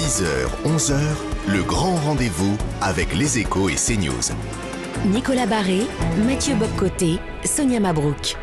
10h-11h, le grand rendez-vous avec les Échos et CNews. Nicolas Barré, Mathieu Boccoté, Sonia Mabrouk.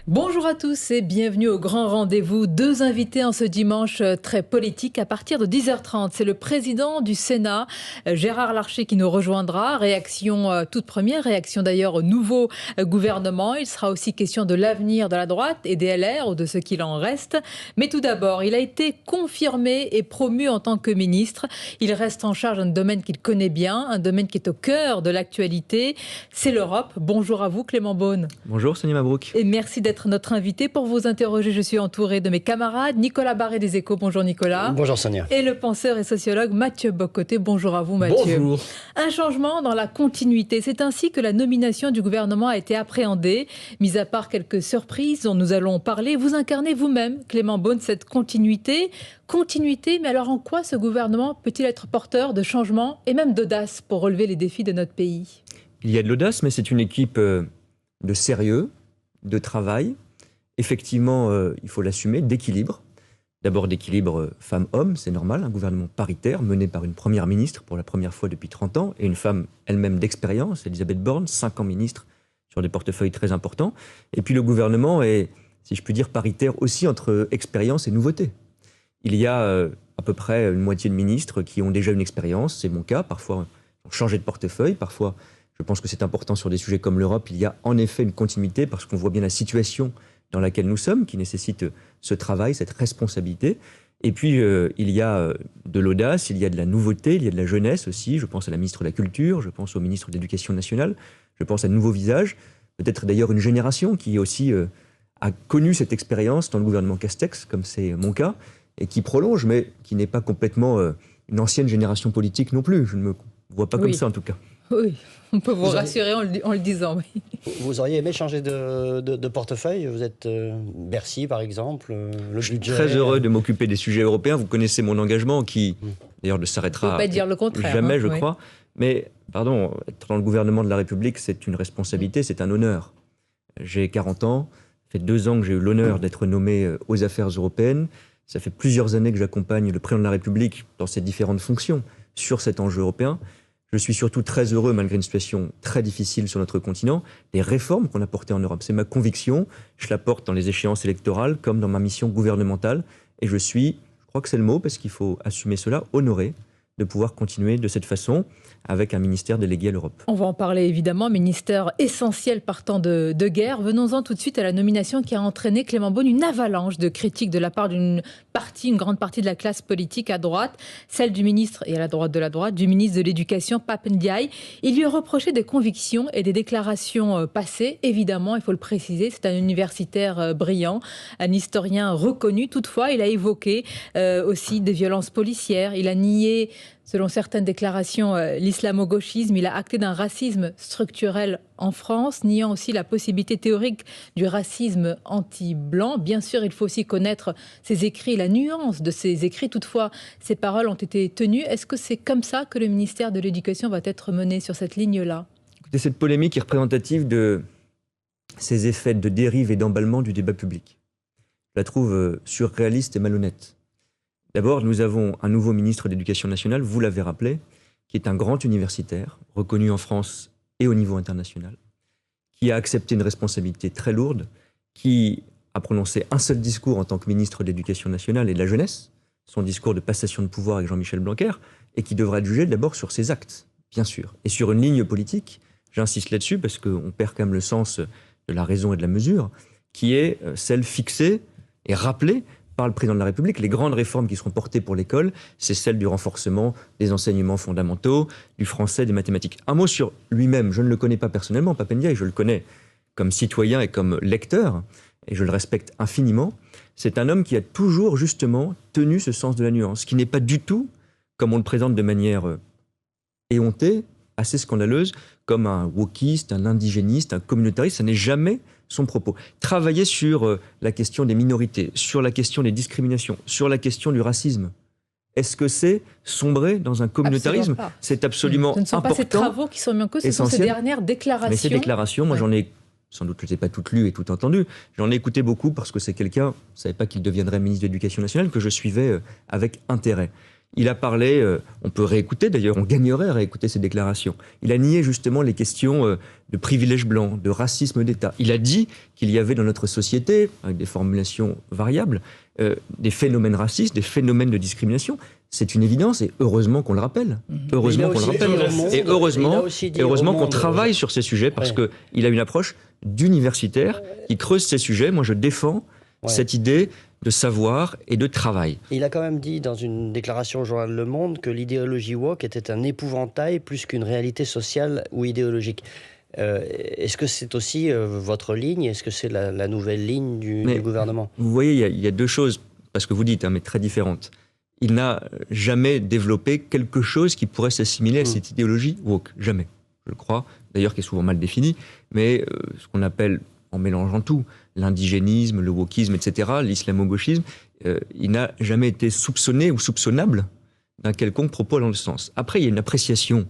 Bonjour à tous et bienvenue au grand rendez-vous. Deux invités en ce dimanche très politique à partir de 10h30. C'est le président du Sénat, Gérard Larcher, qui nous rejoindra. Réaction toute première, réaction d'ailleurs au nouveau gouvernement. Il sera aussi question de l'avenir de la droite et des LR ou de ce qu'il en reste. Mais tout d'abord, il a été confirmé et promu en tant que ministre. Il reste en charge d'un domaine qu'il connaît bien, un domaine qui est au cœur de l'actualité. C'est l'Europe. Bonjour à vous, Clément Beaune. Bonjour, Sonia Mabrouk. Et merci d'être notre invité. Pour vous interroger, je suis entourée de mes camarades. Nicolas Barré des Échos, bonjour Nicolas. Bonjour Sonia. Et le penseur et sociologue Mathieu Boccoté, bonjour à vous Mathieu. Bonjour. Un changement dans la continuité, c'est ainsi que la nomination du gouvernement a été appréhendée. Mis à part quelques surprises dont nous allons parler, vous incarnez vous-même, Clément Beaune, cette continuité. Continuité, mais alors en quoi ce gouvernement peut-il être porteur de changement et même d'audace pour relever les défis de notre pays ? Il y a de l'audace, mais c'est une équipe de sérieux, de travail. Effectivement, il faut l'assumer, d'équilibre. D'abord d'équilibre femmes-hommes, c'est normal, un gouvernement paritaire mené par une première ministre pour la première fois depuis 30 ans et une femme elle-même d'expérience, Elisabeth Borne, 5 ans ministre sur des portefeuilles très importants. Et puis le gouvernement est, si je puis dire, paritaire aussi entre expérience et nouveauté. Il y a à peu près une moitié de ministres qui ont déjà une expérience, c'est mon cas, parfois ont changé de portefeuille, parfois je pense que c'est important sur des sujets comme l'Europe, il y a en effet une continuité parce qu'on voit bien la situation dans laquelle nous sommes, qui nécessite ce travail, cette responsabilité. Et puis, il y a de l'audace, il y a de la nouveauté, il y a de la jeunesse aussi. Je pense à la ministre de la Culture, je pense au ministre de l'Éducation nationale, je pense à de nouveaux visages, peut-être d'ailleurs une génération qui aussi a connu cette expérience dans le gouvernement Castex, comme c'est mon cas, et qui prolonge, mais qui n'est pas complètement une ancienne génération politique non plus. Je ne me vois pas comme ça, en tout cas. Oui, on peut vous rassurer en le disant. Oui. Vous auriez aimé changer de portefeuille? Vous êtes Bercy, par exemple, le Je budget. suis très heureux de m'occuper des sujets européens. Vous connaissez mon engagement qui, d'ailleurs, ne s'arrêtera pas dire le contraire, jamais, je oui. crois. Mais, pardon, être dans le gouvernement de la République, c'est une responsabilité, c'est un honneur. J'ai 40 ans, ça fait 2 ans que j'ai eu l'honneur d'être nommé aux affaires européennes. Ça fait plusieurs années que j'accompagne le président de la République dans ses différentes fonctions sur cet enjeu européen. Je suis surtout très heureux, malgré une situation très difficile sur notre continent, des réformes qu'on a portées en Europe. C'est ma conviction, je la porte dans les échéances électorales comme dans ma mission gouvernementale. Et je crois que c'est le mot, parce qu'il faut assumer cela, honoré de pouvoir continuer de cette façon avec un ministère délégué à l'Europe. On va en parler évidemment, ministère essentiel partant de guerre. Venons-en tout de suite à la nomination qui a entraîné, Clément Beaune, une avalanche de critiques de la part d'une grande partie de la classe politique à droite, celle du ministre, et à la droite de la droite, du ministre de l'Éducation, Pape Ndiaye. Il lui a reproché des convictions et des déclarations passées. Évidemment, il faut le préciser, c'est un universitaire brillant, un historien reconnu. Toutefois, il a évoqué aussi des violences policières. Il a nié, selon certaines déclarations, l'islamo-gauchisme. Il a acté d'un racisme structurel en France, niant aussi la possibilité théorique du racisme anti-blanc. Bien sûr, il faut aussi connaître ses écrits, la nuance de ses écrits. Toutefois, ces paroles ont été tenues. Est-ce que c'est comme ça que le ministère de l'Éducation va être mené sur cette ligne-là ? Écoutez, cette polémique est représentative de ces effets de dérive et d'emballement du débat public. Je la trouve surréaliste et malhonnête. D'abord, nous avons un nouveau ministre de l'Éducation nationale, vous l'avez rappelé, qui est un grand universitaire, reconnu en France et au niveau international, qui a accepté une responsabilité très lourde, qui a prononcé un seul discours en tant que ministre de l'Éducation nationale et de la jeunesse, son discours de passation de pouvoir avec Jean-Michel Blanquer, et qui devra être jugé d'abord sur ses actes, bien sûr, et sur une ligne politique, j'insiste là-dessus parce qu'on perd quand même le sens de la raison et de la mesure, qui est celle fixée et rappelée par le président de la République. Les grandes réformes qui seront portées pour l'école, c'est celle du renforcement des enseignements fondamentaux, du français, des mathématiques. Un mot sur lui-même, je ne le connais pas personnellement, Pape Ndiaye, je le connais comme citoyen et comme lecteur, et je le respecte infiniment. C'est un homme qui a toujours justement tenu ce sens de la nuance, qui n'est pas du tout, comme on le présente de manière éhontée, assez scandaleuse, comme un wokiste, un indigéniste, un communautariste. Ça n'est jamais son propos. Travailler sur la question des minorités, sur la question des discriminations, sur la question du racisme. Est-ce que c'est sombrer dans un communautarisme? C'est absolument important. Ce ne sont pas ces travaux qui sont mis en cause, ce sont ces dernières déclarations. Mais ces déclarations, moi j'en ai sans doute je ne les ai pas toutes lues et toutes entendues. J'en ai écouté beaucoup parce que c'est quelqu'un, je ne savais pas qu'il deviendrait ministre de l'Éducation nationale, que je suivais avec intérêt. Il a parlé, on peut réécouter d'ailleurs, on gagnerait à réécouter ses déclarations. Il a nié justement les questions de privilèges blancs, de racisme d'État. Il a dit qu'il y avait dans notre société, avec des formulations variables, des phénomènes racistes, des phénomènes de discrimination. C'est une évidence et heureusement qu'on le rappelle. Heureusement qu'on le rappelle. Et heureusement qu'on travaille sur ces sujets parce qu'il a une approche d'universitaire qui creuse ces sujets. Moi, je défends cette idée de savoir et de travail. Il a quand même dit dans une déclaration au journal Le Monde que l'idéologie woke était un épouvantail plus qu'une réalité sociale ou idéologique. Est-ce que c'est aussi votre ligne? Est-ce que c'est la nouvelle ligne du gouvernement? Vous voyez, il y a deux choses, parce que vous dites, mais très différentes. Il n'a jamais développé quelque chose qui pourrait s'assimiler à cette idéologie woke. Jamais, je le crois. D'ailleurs, qui est souvent mal définie. Mais ce qu'on appelle, en mélangeant tout, l'indigénisme, le wokisme, etc., l'islamo-gauchisme, il n'a jamais été soupçonné ou soupçonnable d'un quelconque propos dans le sens. Après, il y a une appréciation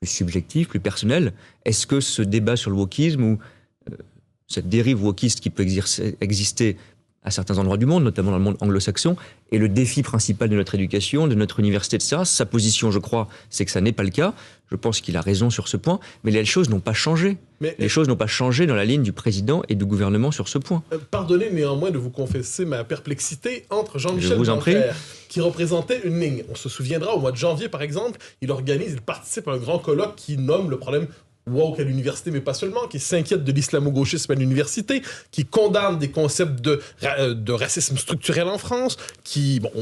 plus subjective, plus personnelle. Est-ce que ce débat sur le wokisme ou cette dérive wokiste qui peut exister à certains endroits du monde, notamment dans le monde anglo-saxon, est le défi principal de notre éducation, de notre université, etc. Sa position, je crois, c'est que ça n'est pas le cas. Je pense qu'il a raison sur ce point, mais les choses n'ont pas changé. Les choses n'ont pas changé dans la ligne du président et du gouvernement sur ce point. Pardonnez néanmoins de vous confesser ma perplexité entre Jean-Michel Blanquer, qui représentait une ligne. On se souviendra, au mois de janvier, par exemple, il participe à un grand colloque qui nomme le problème woke à l'université, mais pas seulement, qui s'inquiète de l'islamo-gauchisme à l'université, qui condamne des concepts de racisme structurel en France,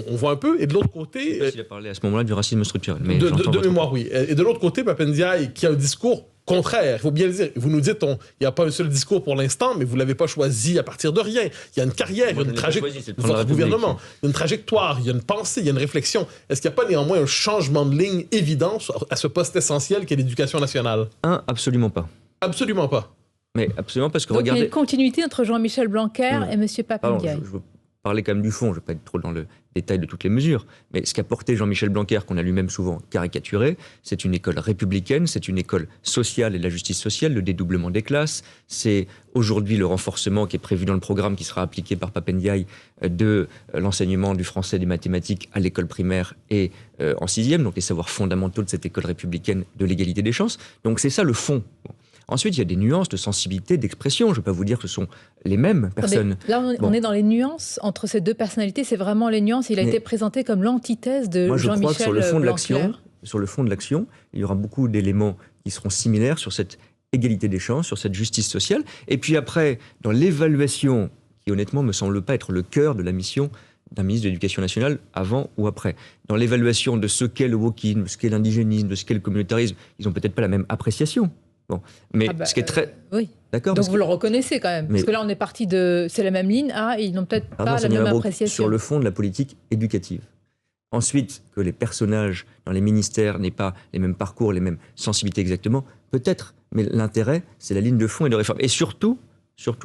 on voit un peu, et de l'autre côté... Il a parlé à ce moment-là du racisme structurel. Mais de mémoire, oui. Et de l'autre côté, Pap Ndiaye, qui a un discours contraire, il faut bien le dire. Vous nous dites, il n'y a pas un seul discours pour l'instant, mais vous ne l'avez pas choisi à partir de rien. Il y a une carrière, il y a une trajectoire. Votre gouvernement, il y a une trajectoire, il y a une pensée, il y a une réflexion. Est-ce qu'il n'y a pas néanmoins un changement de ligne évident à ce poste essentiel qu'est l'éducation nationale? Absolument pas. Absolument pas. Mais absolument parce que donc, regardez... il y a une continuité entre Jean-Michel Blanquer et M. Pap Ndiaye. Je veux parler quand même du fond, je ne vais pas être trop dans le détail de toutes les mesures, mais ce qu'a porté Jean-Michel Blanquer, qu'on a lui-même souvent caricaturé, c'est une école républicaine, c'est une école sociale et de la justice sociale, le dédoublement des classes, c'est aujourd'hui le renforcement qui est prévu dans le programme qui sera appliqué par Pap Ndiaye de l'enseignement du français et des mathématiques à l'école primaire et en 6e, donc les savoirs fondamentaux de cette école républicaine de l'égalité des chances. Donc c'est ça le fond. Ensuite, il y a des nuances de sensibilité, d'expression. Je ne vais pas vous dire que ce sont les mêmes personnes. Là, on est dans les nuances entre ces deux personnalités. C'est vraiment les nuances. Il a été présenté comme l'antithèse de Jean-Michel Blanquer. Moi, je crois que sur le fond de l'action, il y aura beaucoup d'éléments qui seront similaires sur cette égalité des chances, sur cette justice sociale. Et puis après, dans l'évaluation, qui honnêtement me semble pas être le cœur de la mission d'un ministre de l'Éducation nationale avant ou après. Dans l'évaluation de ce qu'est le wokisme, de ce qu'est l'indigénisme, de ce qu'est le communautarisme, ils n'ont peut-être pas la même appréciation. Bon. Mais ce qui est très... oui. D'accord. Donc vous le reconnaissez quand même. Parce que là, on est parti de... C'est la même ligne. Ils n'ont peut-être pas la même appréciation. Sur le fond de la politique éducative. Ensuite, que les personnages dans les ministères n'aient pas les mêmes parcours, les mêmes sensibilités exactement, peut-être. Mais l'intérêt, c'est la ligne de fond et de réforme. Et surtout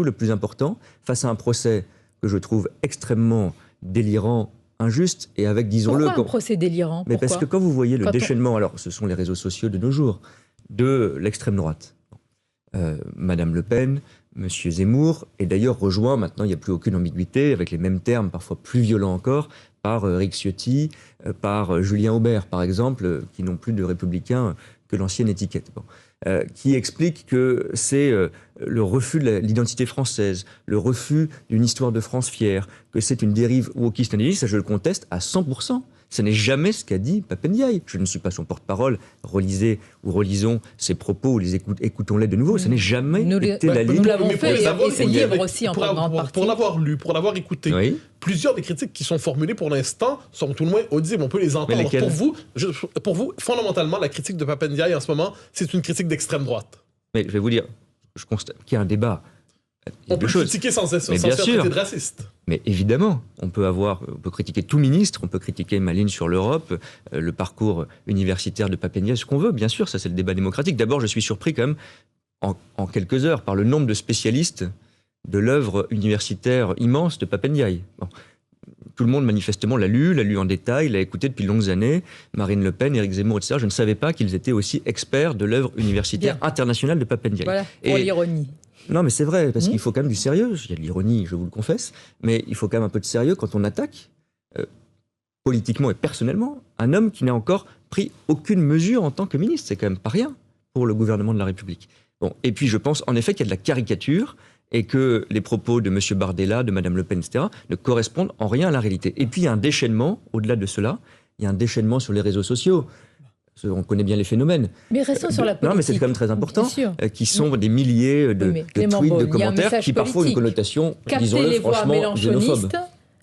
le plus important, face à un procès que je trouve extrêmement délirant, injuste, et avec, disons-le... Pourquoi un procès délirant? Mais parce que quand vous voyez le déchaînement, alors ce sont les réseaux sociaux de nos jours, de l'extrême droite. Madame Le Pen, Monsieur Zemmour, et d'ailleurs rejoint, maintenant il n'y a plus aucune ambiguïté, avec les mêmes termes, parfois plus violents encore, par Eric Ciotti, par Julien Aubert, par exemple, qui n'ont plus de républicains que l'ancienne étiquette. Qui explique que c'est le refus de l'identité française, le refus d'une histoire de France fière, que c'est une dérive wokiste indigéniste, ça je le conteste à 100%. Ce n'est jamais ce qu'a dit Pap Ndiaye. Je ne suis pas son porte-parole. Relisez ou relisons ses propos ou écoutons-les de nouveau. Ce n'est jamais été la ligne. Nous l'avons fait et c'est libre aussi en grande partie. Pour l'avoir lu, pour l'avoir écouté, plusieurs des critiques qui sont formulées pour l'instant sont tout le moins audibles. On peut les entendre. Pour vous, fondamentalement, la critique de Pap Ndiaye en ce moment, c'est une critique d'extrême droite. Mais je vais vous dire, je constate qu'il y a un débat. On peut critiquer sans faire traiter de raciste. Mais évidemment, on peut critiquer tout ministre, on peut critiquer ma ligne sur l'Europe, le parcours universitaire de Pap Ndiaye, ce qu'on veut, bien sûr, ça c'est le débat démocratique. D'abord, je suis surpris quand même, en quelques heures, par le nombre de spécialistes de l'œuvre universitaire immense de Pap Ndiaye. Bon. Tout le monde, manifestement, l'a lu en détail, l'a écouté depuis de longues années. Marine Le Pen, Éric Zemmour, etc. Je ne savais pas qu'ils étaient aussi experts de l'œuvre universitaire internationale de Pap Ndiaye. Voilà, pour l'ironie. Non, mais c'est vrai, parce qu'il faut quand même du sérieux. Il y a de l'ironie, je vous le confesse, mais il faut quand même un peu de sérieux quand on attaque, politiquement et personnellement, un homme qui n'a encore pris aucune mesure en tant que ministre. C'est quand même pas rien pour le gouvernement de la République. Bon, et puis je pense en effet qu'il y a de la caricature et que les propos de M. Bardella, de Mme Le Pen, etc., ne correspondent en rien à la réalité. Et puis il y a un déchaînement, au-delà de cela, il y a un déchaînement sur les réseaux sociaux. On connaît bien les phénomènes. Mais restons sur la politique. Non, mais c'est quand même très important, qui sont des milliers de tweets, de commentaires, qui parfois ont une connotation, disons-le franchement, xénophobe.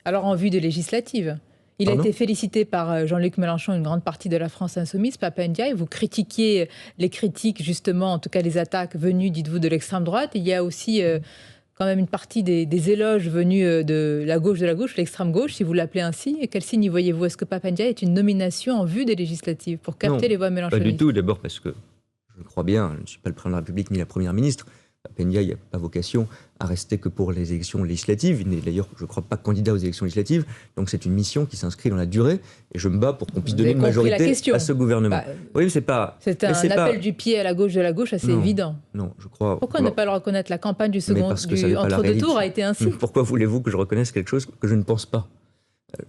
Alors en vue des législatives. Il a été félicité par Jean-Luc Mélenchon, une grande partie de la France insoumise, Papa Ndiaye. Vous critiquiez les critiques, justement, en tout cas les attaques venues, dites-vous, de l'extrême droite. Il y a aussi quand même une partie des éloges venus de la gauche, l'extrême gauche, si vous l'appelez ainsi. Et quel signe y voyez-vous? Est-ce que Papa Ndiaye est une nomination en vue des législatives pour capter les voix mélenchonistes? Pas du tout, d'abord parce que je crois bien, je ne suis pas le président de la République ni la première ministre. Papa Ndiaye n'a pas vocation à rester que pour les élections législatives. Il n'est d'ailleurs, je ne crois pas, candidat aux élections législatives. Donc c'est une mission qui s'inscrit dans la durée. Et je me bats pour qu'on puisse donner une majorité à ce gouvernement. Oui, c'est pas. C'est un appel du pied à la gauche de la gauche assez évident. Non, je crois. Pourquoi ne pas le reconnaître? La campagne du entre-deux tours a été ainsi. Pourquoi voulez-vous que je reconnaisse quelque chose que je ne pense pas?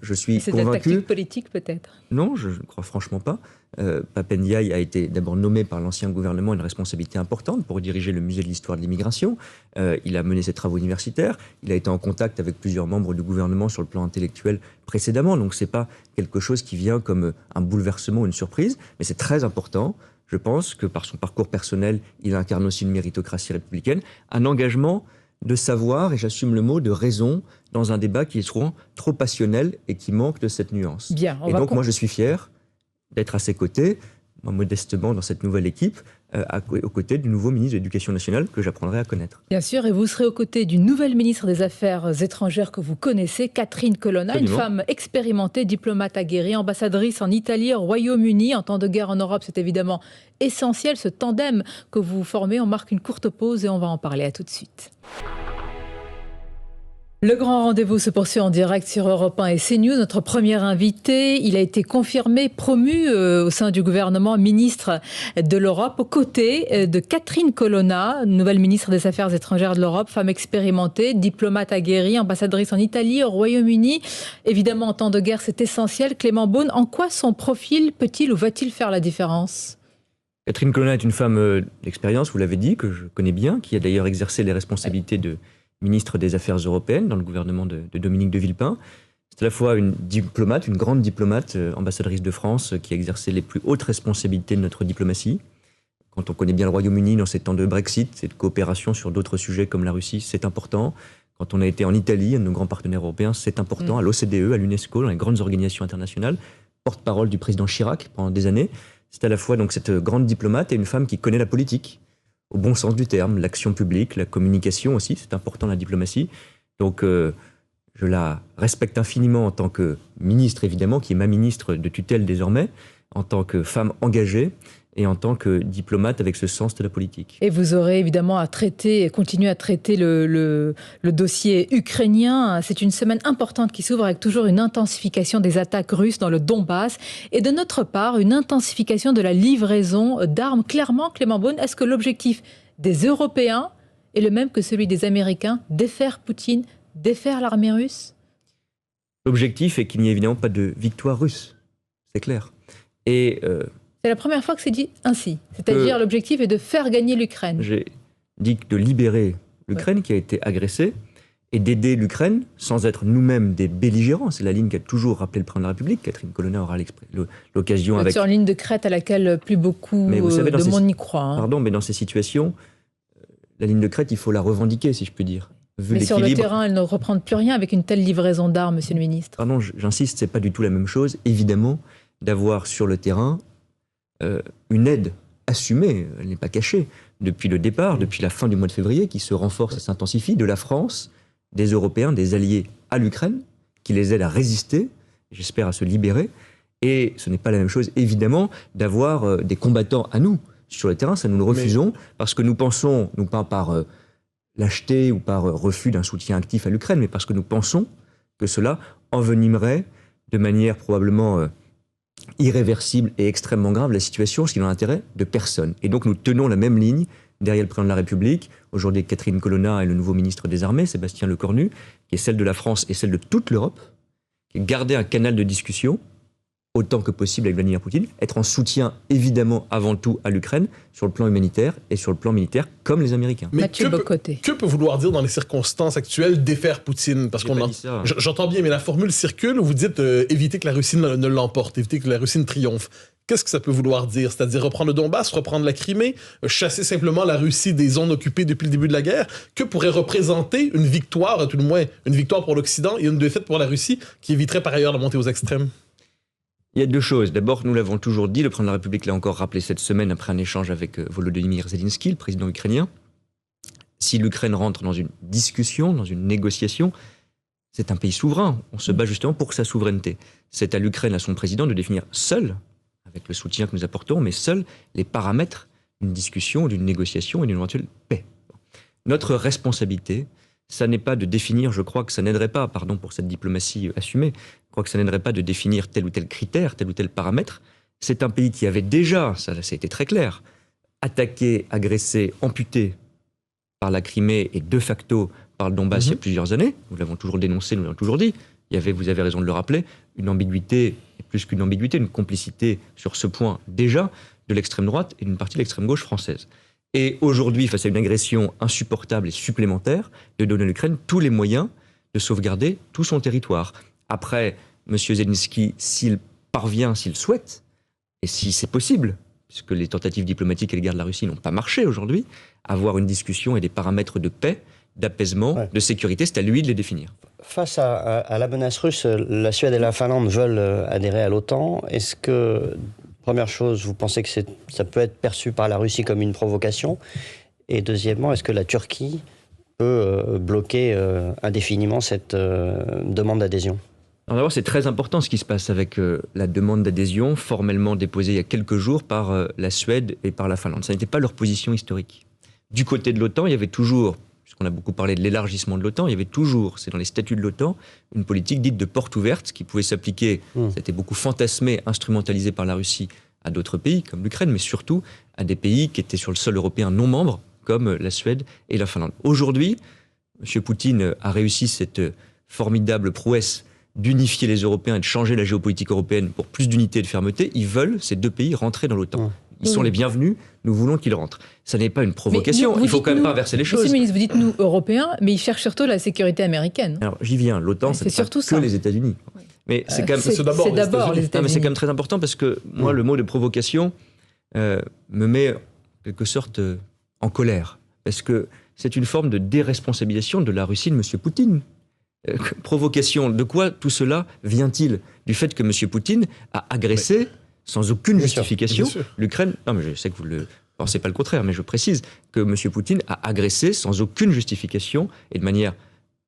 Je suis c'est convaincu. C'est de la tactique politique peut-être? Non, je ne crois franchement pas. Papa Ndiaye a été d'abord nommé par l'ancien gouvernement une responsabilité importante pour diriger le musée de l'histoire de l'immigration. Il a mené ses travaux universitaires. Il a été en contact avec plusieurs membres du gouvernement sur le plan intellectuel précédemment. Donc c'est pas quelque chose qui vient comme un bouleversement ou une surprise, mais c'est très important. Je pense que par son parcours personnel, il incarne aussi une méritocratie républicaine, un engagement de savoir, et j'assume le mot, de raison, dans un débat qui est souvent trop passionnel et qui manque de cette nuance. Bien, et donc moi je suis fier d'être à ses côtés, moi, modestement dans cette nouvelle équipe, aux côtés du nouveau ministre de l'Éducation nationale que j'apprendrai à connaître. Bien sûr, et vous serez aux côtés d'une nouvelle ministre des Affaires étrangères que vous connaissez, Catherine Colonna, absolument. Une femme expérimentée, diplomate aguerrie, ambassadrice en Italie, au Royaume-Uni. En temps de guerre en Europe, c'est évidemment essentiel, ce tandem que vous formez. On marque une courte pause et on va en parler. À tout de suite. Le grand rendez-vous se poursuit en direct sur Europe 1 et CNews. Notre premier invité, il a été confirmé, promu au sein du gouvernement ministre de l'Europe, aux côtés de Catherine Colonna, nouvelle ministre des Affaires étrangères de l'Europe, femme expérimentée, diplomate aguerrie, ambassadrice en Italie, au Royaume-Uni. Évidemment, en temps de guerre, c'est essentiel. Clément Beaune, en quoi son profil peut-il ou va-t-il faire la différence? Catherine Colonna est une femme d'expérience, vous l'avez dit, que je connais bien, qui a d'ailleurs exercé les responsabilités de ministre des Affaires européennes dans le gouvernement de Dominique de Villepin. C'est à la fois une diplomate, une grande diplomate, ambassadrice de France, qui a exercé les plus hautes responsabilités de notre diplomatie. Quand on connaît bien le Royaume-Uni dans ces temps de Brexit et de coopération sur d'autres sujets comme la Russie, c'est important. Quand on a été en Italie, un de nos grands partenaires européens, c'est important, à l'OCDE, à l'UNESCO, dans les grandes organisations internationales, porte-parole du président Chirac pendant des années. C'est à la fois donc cette grande diplomate et une femme qui connaît la politique, au bon sens du terme, l'action publique, la communication aussi, c'est important la diplomatie. Donc je la respecte infiniment en tant que ministre évidemment, qui est ma ministre de tutelle désormais, en tant que femme engagée et en tant que diplomate avec ce sens de la politique. Et vous aurez évidemment à traiter et continuer à traiter le dossier ukrainien. C'est une semaine importante qui s'ouvre avec toujours une intensification des attaques russes dans le Donbass et de notre part une intensification de la livraison d'armes. Clairement, Clément Beaune, est-ce que l'objectif des Européens est le même que celui des Américains, défaire Poutine, défaire l'armée russe? L'objectif est qu'il n'y ait évidemment pas de victoire russe, c'est clair. Et c'est la première fois que c'est dit ainsi. C'est-à-dire l'objectif est de faire gagner l'Ukraine. J'ai dit de libérer l'Ukraine qui a été agressée et d'aider l'Ukraine sans être nous-mêmes des belligérants. C'est la ligne qu'a toujours rappelé le président de la République. Catherine Colonna aura l'occasion avec... Sur une ligne de crête à laquelle plus beaucoup de monde n'y croit. Hein. Pardon, mais dans ces situations, la ligne de crête, il faut la revendiquer, si je peux dire. Mais sur le terrain, elle ne reprend plus rien avec une telle livraison d'armes, monsieur le ministre. Pardon, j'insiste, c'est pas du tout la même chose, évidemment, d'avoir sur le terrain une aide assumée, elle n'est pas cachée, depuis le départ, depuis la fin du mois de février, qui se renforce et s'intensifie, de la France, des Européens, des alliés à l'Ukraine, qui les aident à résister, j'espère à se libérer. Et ce n'est pas la même chose, évidemment, d'avoir des combattants à nous sur le terrain, ça nous le refusons, parce que nous pensons, non pas par lâcheté ou par refus d'un soutien actif à l'Ukraine, mais parce que nous pensons que cela envenimerait de manière probablement irréversible et extrêmement grave la situation, ce qui est dans l'intérêt de personne. Et donc nous tenons la même ligne derrière le président de la République, aujourd'hui Catherine Colonna et le nouveau ministre des Armées, Sébastien Lecornu, qui est celle de la France et celle de toute l'Europe, qui est garder un canal de discussion autant que possible avec Vladimir Poutine, être en soutien évidemment avant tout à l'Ukraine sur le plan humanitaire et sur le plan militaire comme les Américains. Mais que peut vouloir dire dans les circonstances actuelles défaire Poutine? Parce qu'on j'entends bien, mais la formule circule où vous dites éviter que la Russie ne l'emporte, éviter que la Russie ne triomphe. Qu'est-ce que ça peut vouloir dire? C'est-à-dire reprendre le Donbass, reprendre la Crimée, chasser simplement la Russie des zones occupées depuis le début de la guerre? Que pourrait représenter une victoire, à tout le moins une victoire pour l'Occident et une défaite pour la Russie qui éviterait par ailleurs la montée aux extrêmes? Il y a deux choses. D'abord, nous l'avons toujours dit, le président de la République l'a encore rappelé cette semaine après un échange avec Volodymyr Zelensky, le président ukrainien. Si l'Ukraine rentre dans une discussion, dans une négociation, c'est un pays souverain. On se bat justement pour sa souveraineté. C'est à l'Ukraine, à son président, de définir seul, avec le soutien que nous apportons, mais seul les paramètres d'une discussion, d'une négociation et d'une éventuelle paix. Notre responsabilité, ça n'est pas de définir, je crois que ça n'aiderait pas, pardon pour cette diplomatie assumée, je crois que ça n'aiderait pas de définir tel ou tel critère, tel ou tel paramètre. C'est un pays qui avait déjà, ça a été très clair, attaqué, agressé, amputé par la Crimée et de facto par le Donbass il y a plusieurs années. Nous l'avons toujours dénoncé, nous l'avons toujours dit. Il y avait, vous avez raison de le rappeler, une ambiguïté, et plus qu'une ambiguïté, une complicité sur ce point déjà de l'extrême droite et d'une partie de l'extrême gauche française. Et aujourd'hui, face à une agression insupportable et supplémentaire, de donner à l'Ukraine tous les moyens de sauvegarder tout son territoire. Après, M. Zelensky, s'il parvient, s'il souhaite, et si c'est possible, puisque les tentatives diplomatiques à l'égard de la Russie n'ont pas marché aujourd'hui, avoir une discussion et des paramètres de paix, d'apaisement, de sécurité, c'est à lui de les définir. Face à la menace russe, la Suède et la Finlande veulent adhérer à l'OTAN. Est-ce que... Première chose, vous pensez que ça peut être perçu par la Russie comme une provocation? Et deuxièmement, est-ce que la Turquie peut bloquer indéfiniment cette demande d'adhésion? Alors d'abord, c'est très important ce qui se passe avec la demande d'adhésion formellement déposée il y a quelques jours par la Suède et par la Finlande. Ça n'était pas leur position historique. Du côté de l'OTAN, il y avait toujours, puisqu'on a beaucoup parlé de l'élargissement de l'OTAN, il y avait toujours, c'est dans les statuts de l'OTAN, une politique dite de porte ouverte qui pouvait s'appliquer, c'était beaucoup fantasmé, instrumentalisé par la Russie à d'autres pays comme l'Ukraine, mais surtout à des pays qui étaient sur le sol européen non membres, comme la Suède et la Finlande. Aujourd'hui, M. Poutine a réussi cette formidable prouesse d'unifier les Européens et de changer la géopolitique européenne pour plus d'unité et de fermeté. Ils veulent, ces deux pays, rentrer dans l'OTAN. Ils sont les bienvenus, nous voulons qu'ils rentrent. Ça n'est pas une provocation, il ne faut quand même pas inverser les choses. Monsieur le ministre, vous dites nous, Européens, mais ils cherchent surtout la sécurité américaine. Alors j'y viens, l'OTAN, c'est surtout que les États-Unis. Mais c'est quand même c'est d'abord les États-Unis. Mais c'est quand même très important parce que moi, le mot de provocation me met en quelque sorte en colère. Parce que c'est une forme de déresponsabilisation de la Russie de M. Poutine. Provocation, de quoi tout cela vient-il? Du fait que M. Poutine a agressé sans aucune justification l'Ukraine. Non, mais je sais que vous ne pensez pas le contraire, mais je précise que M. Poutine a agressé sans aucune justification et de manière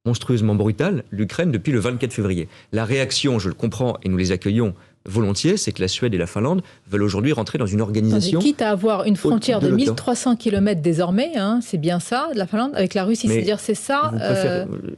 monstrueusement brutale l'Ukraine depuis le 24 février. La réaction, je le comprends et nous les accueillons volontiers, c'est que la Suède et la Finlande veulent aujourd'hui rentrer dans une organisation... Quitte à avoir une frontière de 1300 km désormais, hein, c'est bien ça, de la Finlande, avec la Russie, c'est-à-dire c'est ça...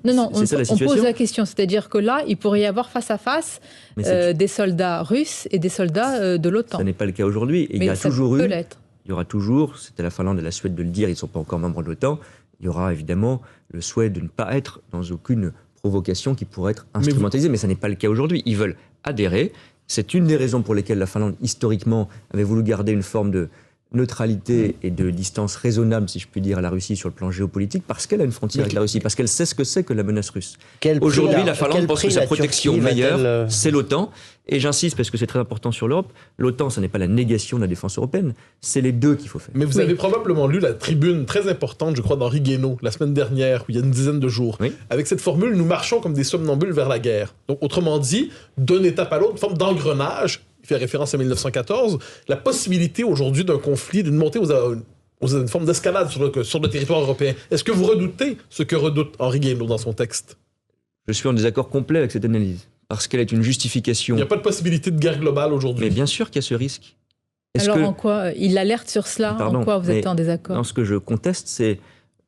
Non, on pose la question, c'est-à-dire que là, il pourrait y avoir face à face des soldats russes et des soldats de l'OTAN. Ça n'est pas le cas aujourd'hui, et il y aura toujours, c'était la Finlande et la Suède de le dire, ils ne sont pas encore membres de l'OTAN, il y aura évidemment le souhait de ne pas être dans aucune provocation qui pourrait être instrumentalisée, mais ça n'est pas le cas aujourd'hui. Ils veulent adhérer. C'est une des raisons pour lesquelles la Finlande, historiquement, avait voulu garder une forme de neutralité et de distance raisonnable, si je puis dire, à la Russie sur le plan géopolitique, parce qu'elle a une frontière avec la Russie, parce qu'elle sait ce que c'est que la menace russe. Aujourd'hui, la Finlande pense que sa protection meilleure, c'est l'OTAN. Et j'insiste, parce que c'est très important sur l'Europe, l'OTAN, ce n'est pas la négation de la défense européenne, c'est les deux qu'il faut faire. Mais vous avez probablement lu la tribune très importante, je crois, d'Henri Guénaud, la semaine dernière, il y a une dizaine de jours, avec cette formule « Nous marchons comme des somnambules vers la guerre ». Donc, autrement dit, d'une étape à l'autre, une forme d'engrenage, il fait référence à 1914, la possibilité aujourd'hui d'un conflit, d'une montée une forme d'escalade sur le territoire européen. Est-ce que vous redoutez ce que redoute Henri Guénaud dans son texte? Je suis en désaccord complet avec cette analyse, parce qu'elle est une justification. Il n'y a pas de possibilité de guerre globale aujourd'hui. Mais bien sûr qu'il y a ce risque. En quoi il alerte sur cela? En quoi vous êtes en désaccord? Non, ce que je conteste, c'est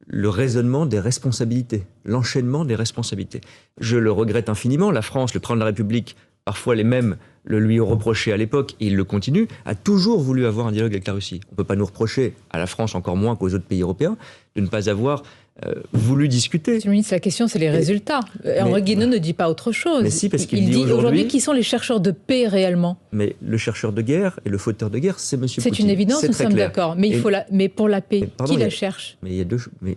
le raisonnement des responsabilités, l'enchaînement des responsabilités. Je le regrette infiniment. La France, le président de la République, parfois les mêmes le lui reprochait à l'époque, et il le continue, a toujours voulu avoir un dialogue avec la Russie. On ne peut pas nous reprocher, à la France encore moins qu'aux autres pays européens, de ne pas avoir voulu discuter. Monsieur le ministre, la question, c'est les résultats. Henri Guénaud ne dit pas autre chose. Mais si, parce qu'il il dit aujourd'hui qui sont les chercheurs de paix réellement. Mais le chercheur de guerre et le fauteur de guerre, c'est M. Poutine. C'est une évidence, nous sommes d'accord. Mais, mais pour la paix, qui la cherche? Mais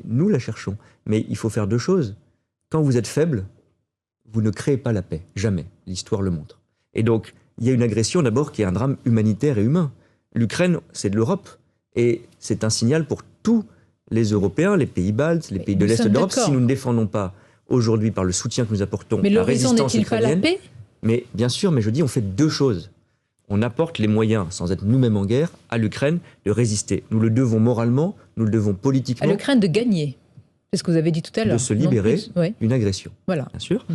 nous la cherchons. Mais il faut faire deux choses. Quand vous êtes faible, vous ne créez pas la paix. Jamais. L'histoire le montre. Et donc, il y a une agression d'abord qui est un drame humanitaire et humain. L'Ukraine, c'est de l'Europe. Et c'est un signal pour tous les Européens, les pays baltes, les pays de l'Est de l'Europe. Si nous ne défendons pas aujourd'hui par le soutien que nous apportons la résistance ukrainienne... Mais l'horizon n'est-il pas la paix? Mais bien sûr, mais je dis, on fait deux choses. On apporte les moyens, sans être nous-mêmes en guerre, à l'Ukraine de résister. Nous le devons moralement, nous le devons politiquement. À l'Ukraine de gagner. C'est ce que vous avez dit tout à l'heure. De se libérer d'une agression. Voilà. Bien sûr.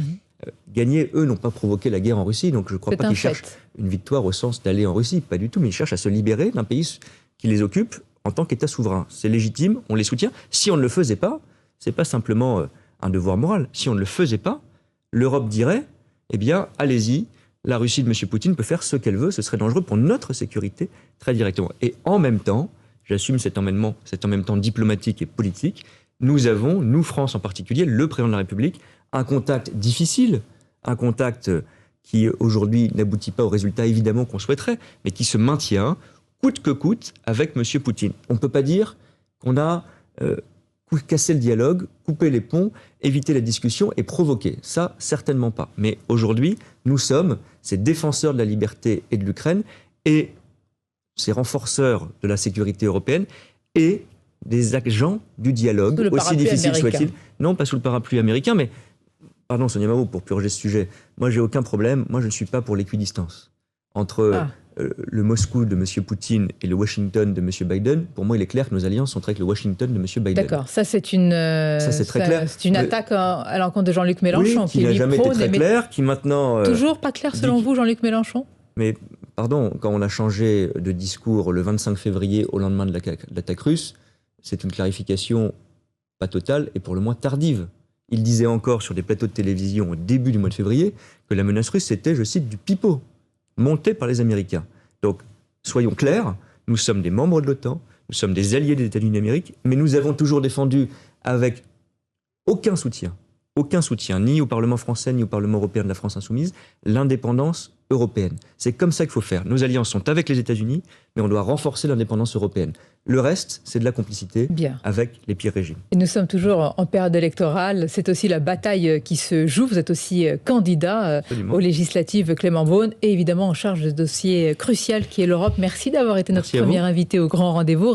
Gagner, eux, n'ont pas provoqué la guerre en Russie, donc je ne crois pas qu'ils cherchent une victoire au sens d'aller en Russie. Pas du tout, mais ils cherchent à se libérer d'un pays qui les occupe en tant qu'État souverain. C'est légitime, on les soutient. Si on ne le faisait pas, c'est pas simplement un devoir moral. Si on ne le faisait pas, l'Europe dirait, eh bien, allez-y, la Russie de M. Poutine peut faire ce qu'elle veut, ce serait dangereux pour notre sécurité, très directement. Et en même temps, j'assume cet en même temps diplomatique et politique, nous avons, nous France en particulier, le président de la République, un contact difficile, un contact qui aujourd'hui n'aboutit pas au résultat évidemment qu'on souhaiterait, mais qui se maintient coûte que coûte avec M. Poutine. On ne peut pas dire qu'on a cassé le dialogue, coupé les ponts, évité la discussion et provoqué. Ça, certainement pas. Mais aujourd'hui, nous sommes ces défenseurs de la liberté et de l'Ukraine et ces renforceurs de la sécurité européenne et des agents du dialogue, aussi difficile soit-il. Non, pas sous le parapluie américain, mais, pardon Sonia Mabrouk, pour purger ce sujet, moi j'ai aucun problème, moi je ne suis pas pour l'équidistance. Entre le Moscou de M. Poutine et le Washington de M. Biden, pour moi il est clair que nos alliances sont avec le Washington de M. Biden. D'accord, ça c'est une, très clair. C'est une attaque à l'encontre de Jean-Luc Mélenchon. Oui, qui n'a jamais été très clair, qui maintenant... Toujours pas clair selon vous, Jean-Luc Mélenchon? Mais, pardon, quand on a changé de discours le 25 février au lendemain de l'attaque russe, c'est une clarification pas totale et pour le moins tardive. Il disait encore sur des plateaux de télévision au début du mois de février que la menace russe c'était, je cite, du pipeau, monté par les Américains. Donc, soyons clairs, nous sommes des membres de l'OTAN, nous sommes des alliés des États-Unis d'Amérique, mais nous avons toujours défendu avec aucun soutien, ni au Parlement français, ni au Parlement européen de la France insoumise, l'indépendance européenne. C'est comme ça qu'il faut faire. Nos alliances sont avec les États-Unis, mais on doit renforcer l'indépendance européenne. Le reste, c'est de la complicité avec les pires régimes. Et nous sommes toujours en période électorale. C'est aussi la bataille qui se joue. Vous êtes aussi candidat aux législatives Clément Beaune et évidemment en charge de ce dossier crucial qui est l'Europe. Merci d'avoir été notre premier invité au Grand Rendez-vous.